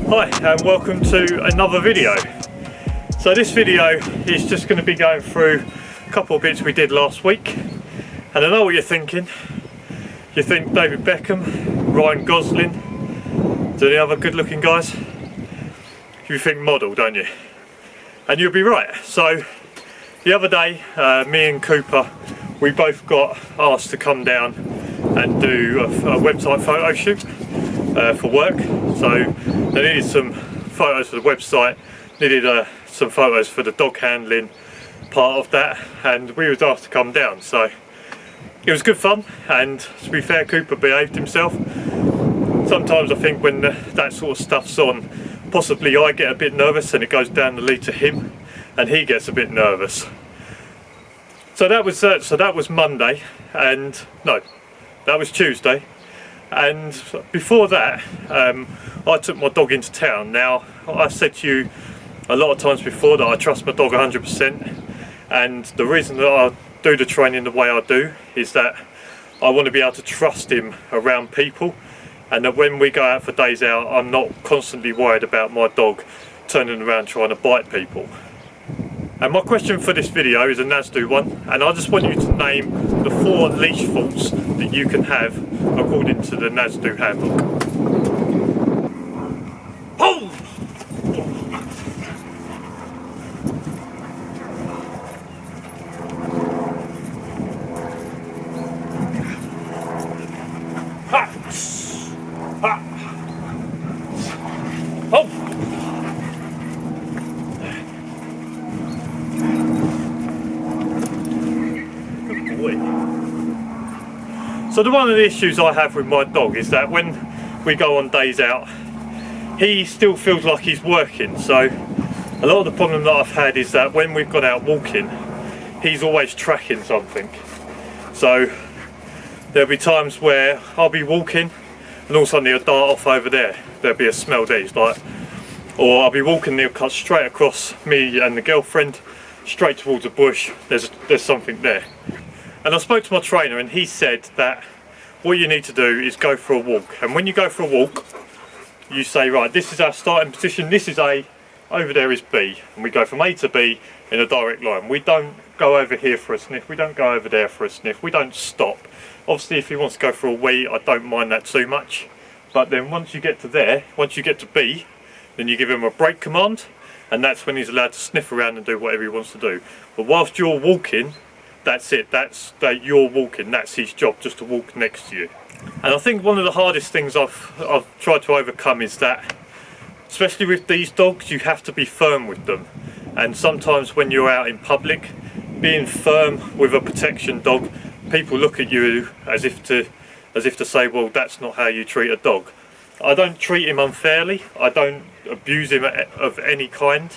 Hi and welcome to another video. So this video is just going to be going through a couple of bits we did last week, and I know what you're thinking. You think David Beckham, Ryan Gosling, do any other good looking guys? You think model, don't you? And you'll be right. So the other day me and Cooper, we both got asked to come down and do a website photo shoot for work. So they needed some photos for the website, needed some photos for the dog handling part of that, and we was asked to come down. So it was good fun, and to be fair, Cooper behaved himself. Sometimes I think when that sort of stuff's on, possibly I get a bit nervous and it goes down the lead to him and he gets a bit nervous. So that was Monday, and no, that was Tuesday. And before that, I took my dog into town. Now, I've said to you a lot of times before that I trust my dog 100%, and the reason that I do the training the way I do is that I want to be able to trust him around people, and that when we go out for days out, I'm not constantly worried about my dog turning around trying to bite people. And my question for this video is a NASDO one, and I just want you to name the 4 leash faults that you can have according to the NASDO handbook. Oh! Ha! Ha! Oh! So one of the issues I have with my dog is that when we go on days out, he still feels like he's working. So a lot of the problem that I've had is that when we've gone out walking, he's always tracking something. So there'll be times where I'll be walking and all of a sudden he'll dart off over there. There'll be a smell there, he's like, or I'll be walking and he'll cut straight across me and the girlfriend, straight towards a bush. There's something there. And I spoke to my trainer and he said that what you need to do is go for a walk. And when you go for a walk, you say, right, this is our starting position, this is A, over there is B. And we go from A to B in a direct line. We don't go over here for a sniff, we don't go over there for a sniff, we don't stop. Obviously if he wants to go for a wee, I don't mind that too much. But then once you get to there, once you get to B, then you give him a break command, and that's when he's allowed to sniff around and do whatever he wants to do. But whilst you're walking, that's it, you're walking, that's his job, just to walk next to you. And I think one of the hardest things I've tried to overcome is that, especially with these dogs, you have to be firm with them. And sometimes when you're out in public, being firm with a protection dog, people look at you as if to say, well, that's not how you treat a dog. I don't treat him unfairly, I don't abuse him of any kind,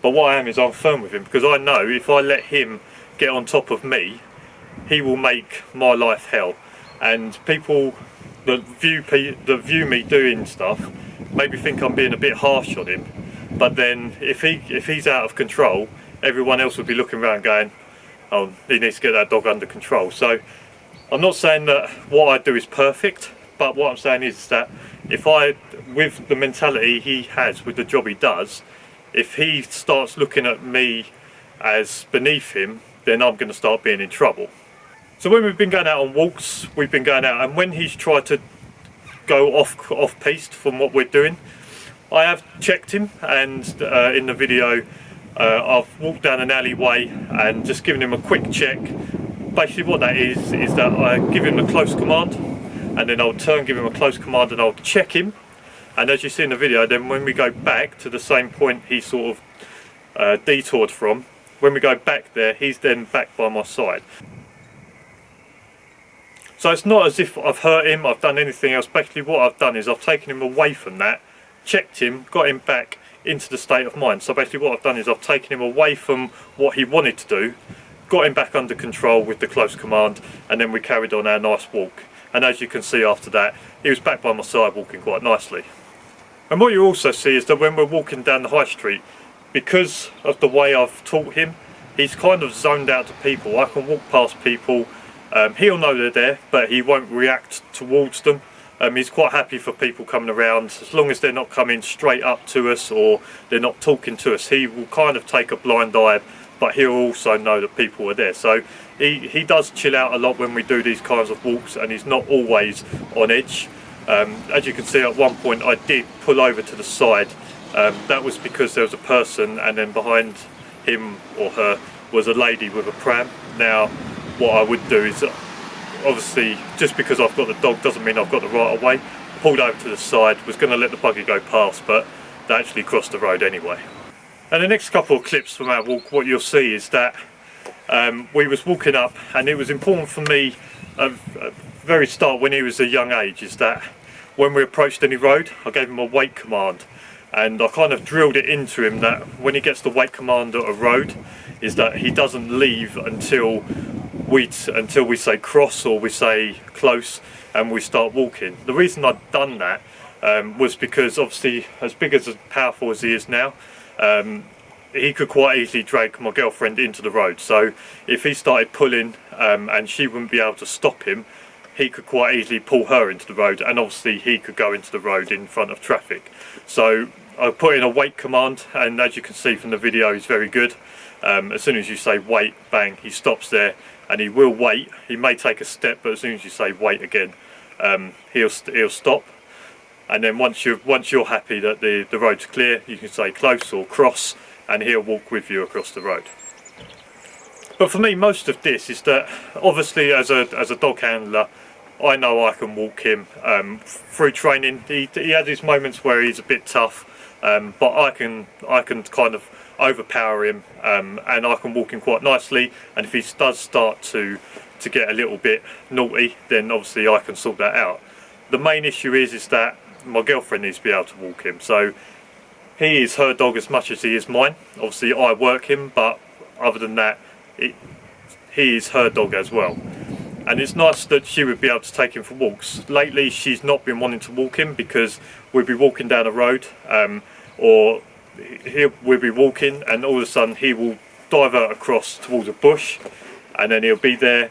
but what I am is I'm firm with him, because I know if I let him get on top of me, he will make my life hell. And people that view me doing stuff maybe think I'm being a bit harsh on him, but then if he's out of control, everyone else will be looking around going, oh, he needs to get that dog under control. So I'm not saying that what I do is perfect, but what I'm saying is that with the mentality he has with the job he does, if he starts looking at me as beneath him, then I'm going to start being in trouble. So when we've been going out on walks, we've been going out, and when he's tried to go off piste from what we're doing, I have checked him, and in the video I've walked down an alleyway and just given him a quick check. Basically what that is that I give him a close command, and then I'll give him a close command and I'll check him, and as you see in the video, then when we go back to the same point he sort of detoured from, when we go back there, he's then back by my side. So it's not as if I've hurt him, I've done anything else. Basically what I've done is I've taken him away from that, checked him, got him back into the state of mind. So basically what I've done is I've taken him away from what he wanted to do, got him back under control with the close command, and then we carried on our nice walk. And as you can see after that, he was back by my side walking quite nicely. And what you also see is that when we're walking down the high street, because of the way I've taught him, he's kind of zoned out to people. I can walk past people, he'll know they're there, but he won't react towards them He's quite happy for people coming around, as long as they're not coming straight up to us or they're not talking to us. He will kind of take a blind eye, but he'll also know that people are there. So he does chill out a lot when we do these kinds of walks, and he's not always on edge. As you can see, at one point I did pull over to the side. That was because there was a person, and then behind him or her was a lady with a pram. Now what I would do is, obviously just because I've got the dog doesn't mean I've got the right of way. Pulled over to the side, was going to let the buggy go past, but they actually crossed the road anyway. And the next couple of clips from our walk, what you'll see is that we was walking up, and it was important for me at the very start when he was a young age, is that when we approached any road I gave him a wait command, and I kind of drilled it into him that when he gets the wait command at a road is that he doesn't leave until we say cross or we say close and we start walking. The reason I'd done that was because obviously, as big as powerful as he is now, he could quite easily drag my girlfriend into the road. So if he started pulling and she wouldn't be able to stop him, he could quite easily pull her into the road, and obviously he could go into the road in front of traffic. So I put in a wait command, and as you can see from the video, he's very good. As soon as you say wait, bang, he stops there, and he will wait. He may take a step, but as soon as you say wait again, he'll stop. And then once you're happy that the road's clear, you can say close or cross, and he'll walk with you across the road. But for me, most of this is that obviously as a dog handler, I know I can walk him through training. He has his moments where he's a bit tough, but I can kind of overpower him, and I can walk him quite nicely. And if he does start to get a little bit naughty, then obviously I can sort that out. The main issue is that my girlfriend needs to be able to walk him. So he is her dog as much as he is mine. Obviously I work him, but other than that, he is her dog as well. And it's nice that she would be able to take him for walks. Lately she's not been wanting to walk him because we'll be walking down a road, or we'll be walking and all of a sudden he will divert across towards a bush, and then he'll be there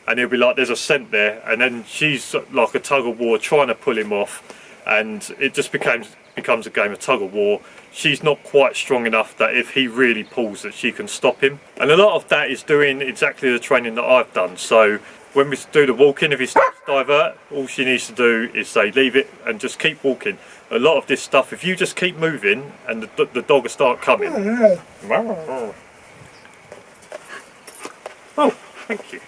and he'll be like, there's a scent there, and then she's like a tug of war trying to pull him off, and it just becomes a game of tug of war. She's not quite strong enough that if he really pulls that she can stop him, and a lot of that is doing exactly the training that I've done. So when we do the walking, if he starts to divert, all she needs to do is say leave it and just keep walking. A lot of this stuff, if you just keep moving and the dog will start coming. Oh, thank you.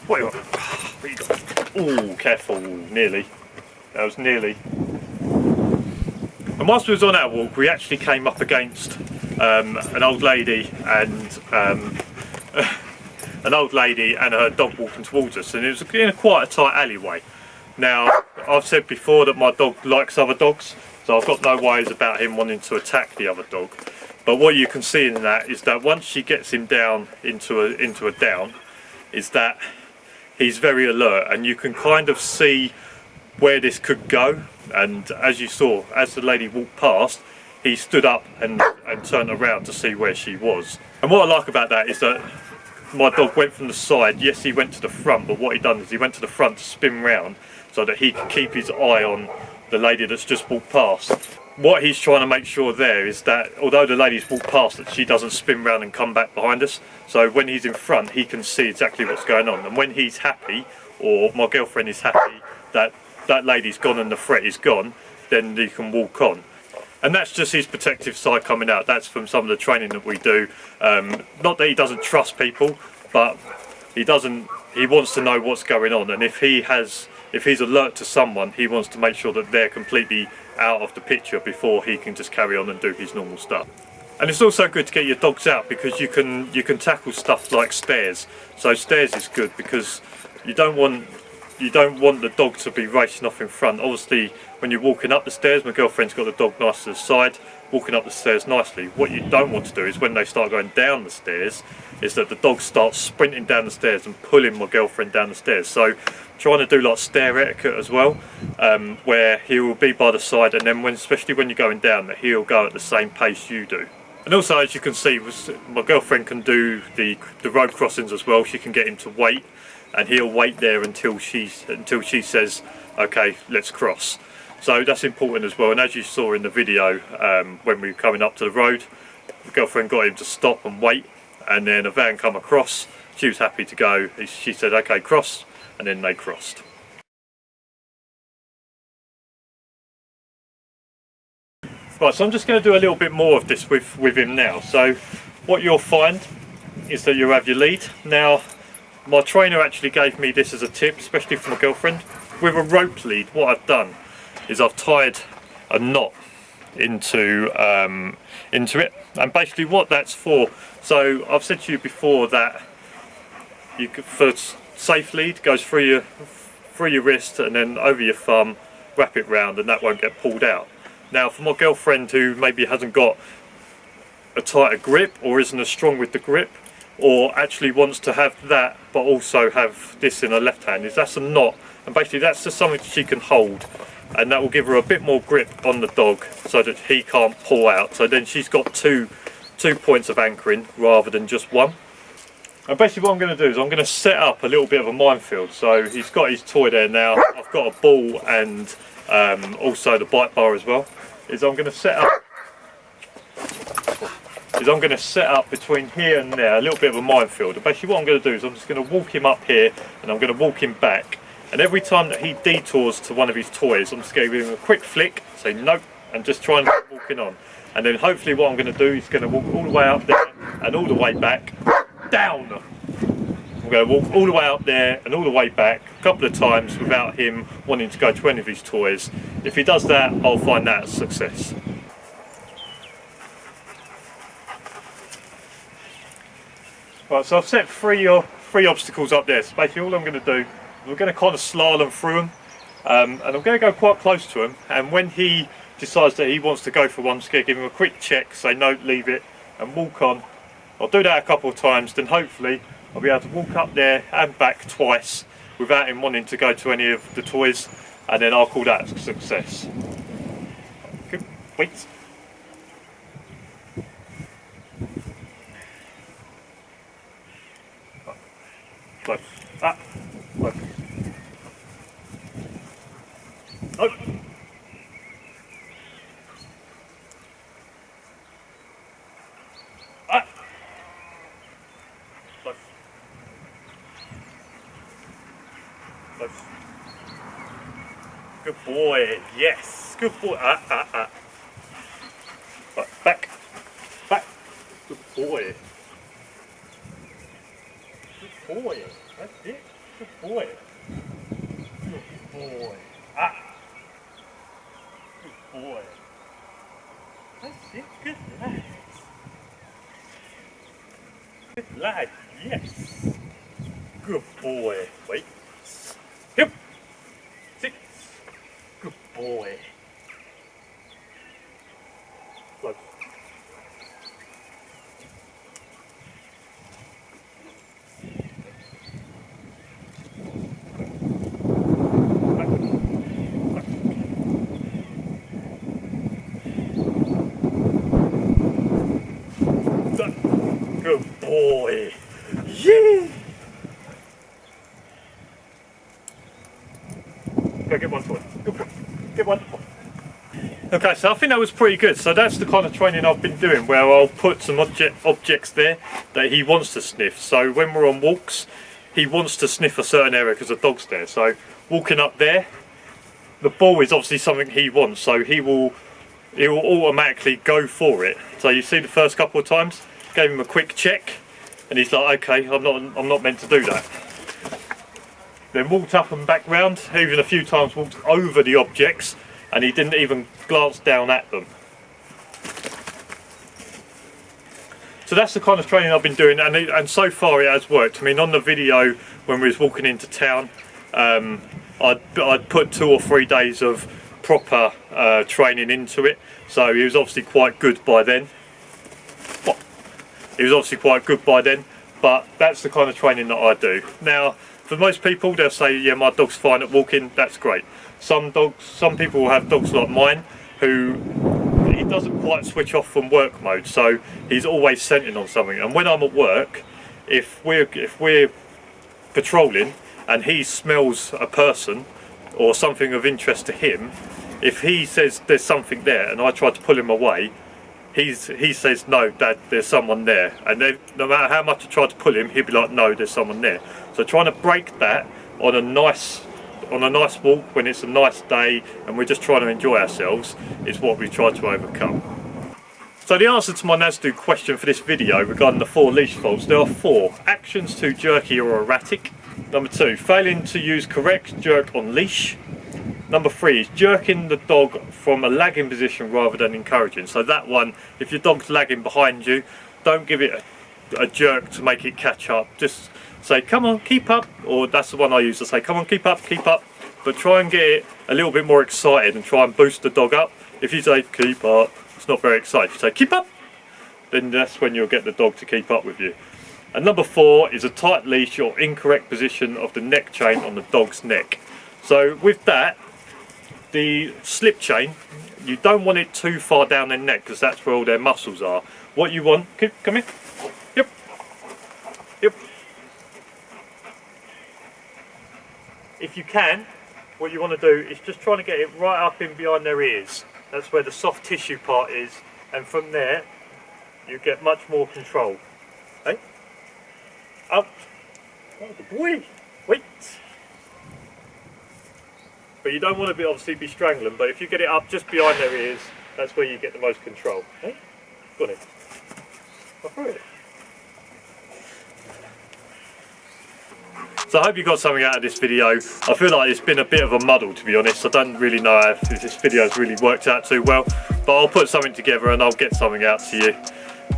What you got? Oh, careful, nearly. That was nearly. And whilst we was on our walk, we actually came up against an old lady and her dog walking towards us, and it was in quite a tight alleyway. Now, I've said before that my dog likes other dogs, so I've got no worries about him wanting to attack the other dog. But what you can see in that is that once she gets him down into a down, is that he's very alert, and you can kind of see where this could go. And as you saw, as the lady walked past, he stood up and turned around to see where she was. And what I like about that is that my dog went from the side. Yes, he went to the front, but what he done is he went to the front to spin round so that he could keep his eye on the lady that's just walked past. What he's trying to make sure there is that although the lady's walked past, that she doesn't spin round and come back behind us. So when he's in front, he can see exactly what's going on. And when he's happy, or my girlfriend is happy that that lady's gone and the threat is gone, then he can walk on. And that's just his protective side coming out. That's from some of the training that we do. Not that he doesn't trust people, but he wants to know what's going on. And if he's alert to someone, he wants to make sure that they're completely out of the picture before he can just carry on and do his normal stuff. And it's also good to get your dogs out because you can tackle stuff like stairs. So stairs is good because you don't want the dog to be racing off in front. Obviously, when you're walking up the stairs, my girlfriend's got the dog nice to the side, walking up the stairs nicely. What you don't want to do is when they start going down the stairs, is that the dog starts sprinting down the stairs and pulling my girlfriend down the stairs. So trying to do like stair etiquette as well, where he will be by the side, and then especially when you're going down, that he'll go at the same pace you do. And also, as you can see, my girlfriend can do the road crossings as well. She can get him to wait. and he'll wait there until she says, okay, let's cross. So that's important as well. And as you saw in the video, when we were coming up to the road, the girlfriend got him to stop and wait, and then a van come across. She was happy to go. She said, okay, cross, and then they crossed. Right, so I'm just going to do a little bit more of this with him now. So what you'll find is that you'll have your lead. Now, my trainer actually gave me this as a tip, especially for my girlfriend. With a rope lead, what I've done is I've tied a knot into it, and basically what that's for, so I've said to you before that you could, for safe lead, goes through your wrist and then over your thumb, wrap it round, and that won't get pulled out. Now for my girlfriend who maybe hasn't got a tighter grip or isn't as strong with the grip, or actually wants to have that but also have this in her left hand, is that's a knot, and basically that's just something she can hold, and that will give her a bit more grip on the dog so that he can't pull out. So then she's got two points of anchoring rather than just one. And basically what I'm going to do is I'm going to set up a little bit of a minefield. So he's got his toy there now, I've got a ball and also the bite bar as well. I'm going to set up between here and there a little bit of a minefield. And basically what I'm going to do is I'm just going to walk him up here and I'm going to walk him back. And every time that he detours to one of his toys, I'm just going to give him a quick flick, say nope, and just try and keep walking on. And then hopefully what I'm going to do is going to walk all the way up there and all the way back, down. I'm going to walk all the way up there and all the way back a couple of times without him wanting to go to any of his toys. If he does that, I'll find that a success. Right, so I've set three obstacles up there. So basically all I'm going to do, we're going to kind of slalom through them, and I'm going to go quite close to him, and when he decides that he wants to go for one, I'm just going to give him a quick check, say no, leave it, and walk on. I'll do that a couple of times, then hopefully I'll be able to walk up there and back twice without him wanting to go to any of the toys, and then I'll call that a success. Good. Wait. Close. Ah. Close. Nope. Ah. Close. Close. Good boy. Yes. Good boy. Ah. Right. Back. Back. Good boy. Good boy. That's it. Good boy. Good boy. Ah. Good boy. That's it. Good lad. Good lad. Yes. Good boy. Wait. Hip. Sit. Good boy. Close. Good boy. Yeah. Go get one toy. Good boy. Get one. Okay, so I think that was pretty good. So that's the kind of training I've been doing, where I'll put some objects there that he wants to sniff. So when we're on walks, he wants to sniff a certain area because the dog's there. So walking up there, the ball is obviously something he wants, so he will automatically go for it. So you see the first couple of times, gave him a quick check, and he's like, okay, I'm not meant to do that. Then walked up and back round, even a few times walked over the objects, and he didn't even glance down at them. So that's the kind of training I've been doing, and so far it has worked. I mean, on the video when we was walking into town, I'd put 2 or 3 days of proper training into it, so he was obviously quite good by then. But that's the kind of training that I do. Now, for most people, they'll say, yeah, my dog's fine at walking, that's great. Some people will have dogs like mine who he doesn't quite switch off from work mode, so he's always scenting on something. And when I'm at work, if we're patrolling and he smells a person or something of interest to him, if he says there's something there and I try to pull him away, he says no, Dad, there's someone there, and then no matter how much I try to pull him, he'll be like, no, there's someone there. So trying to break that on a nice walk when it's a nice day and we're just trying to enjoy ourselves is what we try to overcome. So the answer to my NASDO question for this video regarding the 4 leash faults, there are 4. Actions too jerky or erratic. Number 2, failing to use correct jerk on leash. Number 3 is jerking the dog from a lagging position rather than encouraging. So that one, if your dog's lagging behind you, don't give it a jerk to make it catch up. Just say, come on, keep up. Or that's the one I use to say, come on, keep up, keep up. But try and get it a little bit more excited and try and boost the dog up. If you say, keep up, it's not very excited. If you say, keep up, then that's when you'll get the dog to keep up with you. And number 4 is a tight leash or incorrect position of the neck chain on the dog's neck. So with that, the slip chain, you don't want it too far down their neck because that's where all their muscles are. What you want, come here, yep, yep. If you can, what you want to do is just trying to get it right up in behind their ears. That's where the soft tissue part is, and from there you get much more control. Hey, up, oh good boy, wait. But you don't want to obviously be strangling, but if you get it up just behind their ears, that's where you get the most control. Hey? Got it. I'll throw it. So I hope you got something out of this video. I feel like it's been a bit of a muddle, to be honest. I don't really know if this video has really worked out too well, but I'll put something together and I'll get something out to you.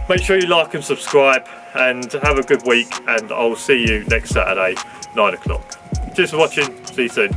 Make sure you like and subscribe and have a good week, and I'll see you next Saturday, 9 o'clock. Cheers for watching. See you soon.